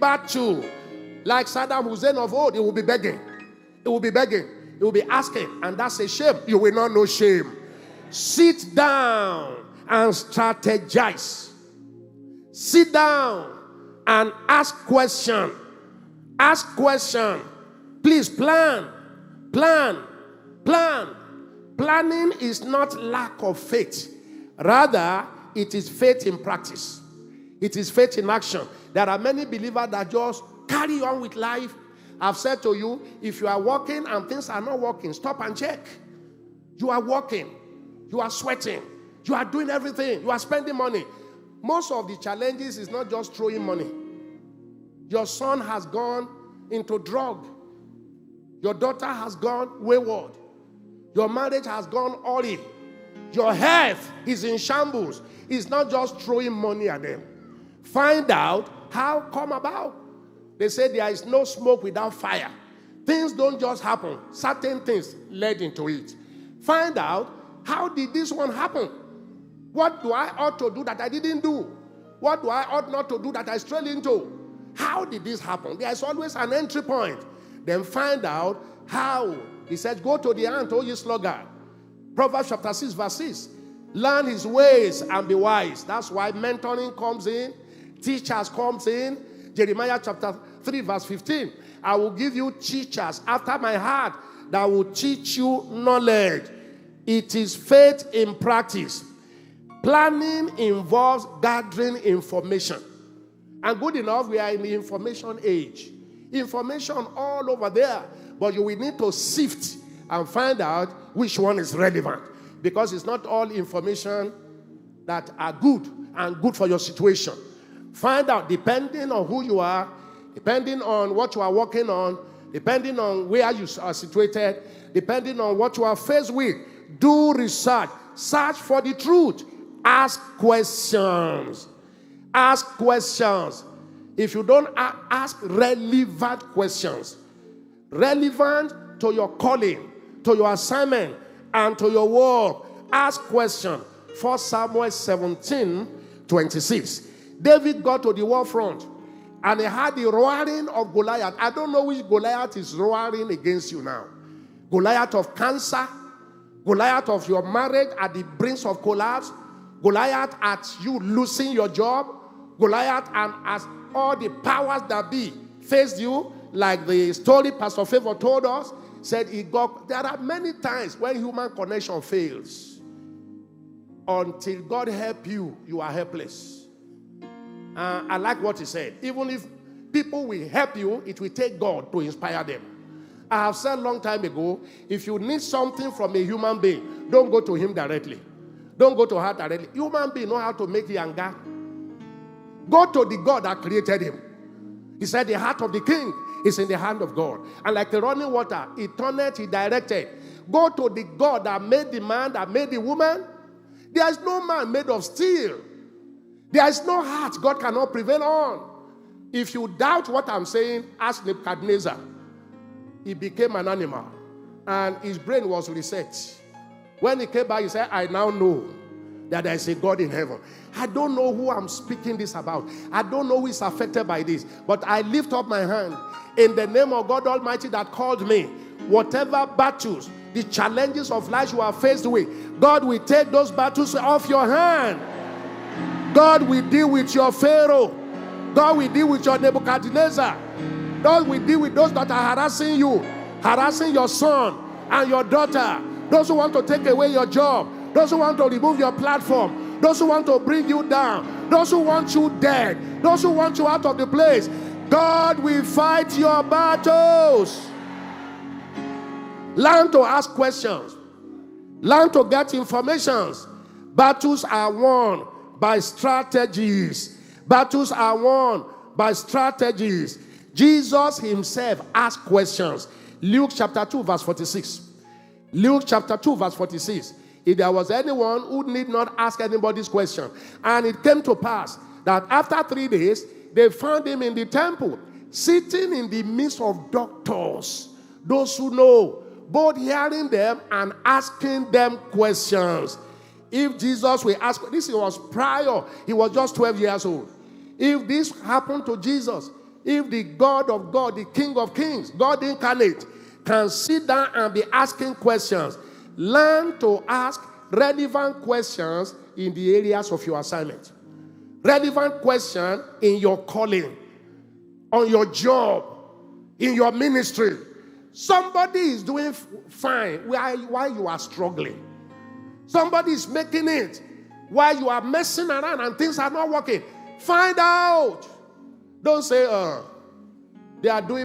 battle. Like Saddam Hussein of old, he will be begging. He will be begging. He will be asking. And that's a shame. You will not know shame. Sit down and strategize. Sit down and ask question. Ask question. Please plan. Plan. Plan. Planning is not lack of faith. Rather, it is faith in practice. It is faith in action. There are many believers that just carry on with life. I've said to you, if you are working and things are not working, stop and check. You are working. You are sweating. You are doing everything. You are spending money. Most of the challenges is not just throwing money. Your son has gone into drug. Your daughter has gone wayward. Your marriage has gone all in. Your health is in shambles. It's not just throwing money at them. Find out how come about. They say there is no smoke without fire. Things don't just happen. Certain things led into it. Find out, how did this one happen? What do I ought to do that I didn't do? What do I ought not to do that I strayed into? How did this happen? There is always an entry point. Then find out how. He said, go to the ant, O ye sluggard. Proverbs chapter 6 verse 6. Learn his ways and be wise. That's why mentoring comes in. Teachers comes in. Jeremiah chapter 3 verse 15. I will give you teachers after my heart that will teach you knowledge. It is faith in practice. Planning involves gathering information. And good enough, we are in the information age. Information all over there. But you will need to sift and find out which one is relevant. Because it's not all information that are good and good for your situation. Find out, depending on who you are, depending on what you are working on, depending on where you are situated, depending on what you are faced with, do research. Search for the truth. Ask questions. Ask questions. If you don't ask relevant questions, relevant to your calling, to your assignment, and to your work, ask questions. 1 Samuel 17:26. David got to the war front and he had the roaring of Goliath. I don't know which Goliath is roaring against you now. Goliath of cancer, Goliath of your marriage at the brink of collapse, Goliath at you losing your job, Goliath and as all the powers that be faced you, like the story Pastor Favor told us, said he got. There are many times when human connection fails. Until God help you, you are helpless. I like what he said. Even if people will help you, it will take God to inspire them. I have said a long time ago, if you need something from a human being, don't go to him directly. Don't go to her directly. Human being know how to make younger. Go to the God that created him. He said the heart of the king is in the hand of God. And like the running water, he turned it, he directed. Go to the God that made the man, that made the woman. There is no man made of steel. There is no heart God cannot prevail on. If you doubt what I'm saying, ask Nebuchadnezzar. He became an animal. And his brain was reset. When he came back, he said, I now know that there is a God in heaven. I don't know who I'm speaking this about. I don't know who is affected by this. But I lift up my hand in the name of God Almighty that called me. Whatever battles, the challenges of life you are faced with, God will take those battles off your hand. God will deal with your Pharaoh. God will deal with your Nebuchadnezzar. God will deal with those that are harassing you, harassing your son and your daughter, those who want to take away your job, those who want to remove your platform, those who want to bring you down, those who want you dead, those who want you out of the place. God will fight your battles. Learn to ask questions. Learn to get information. Battles are won by strategies. Battles are won by strategies. Jesus himself asked questions. Luke chapter 2 verse 46. Luke chapter 2 verse 46. If there was anyone who need not ask anybody's question. And it came to pass that after 3 days, they found him in the temple, sitting in the midst of doctors, those who know, both hearing them and asking them questions. If Jesus will ask, this was prior, he was just 12 years old. If this happened to Jesus, If the God of God, the King of Kings, God incarnate, can sit down and be asking questions, learn to ask relevant questions in the areas of your assignment. Relevant question in your calling, on your job, in your ministry. Somebody is doing fine while you are struggling. Somebody is making it while you are messing around and things are not working. Find out. Don't say, they are doing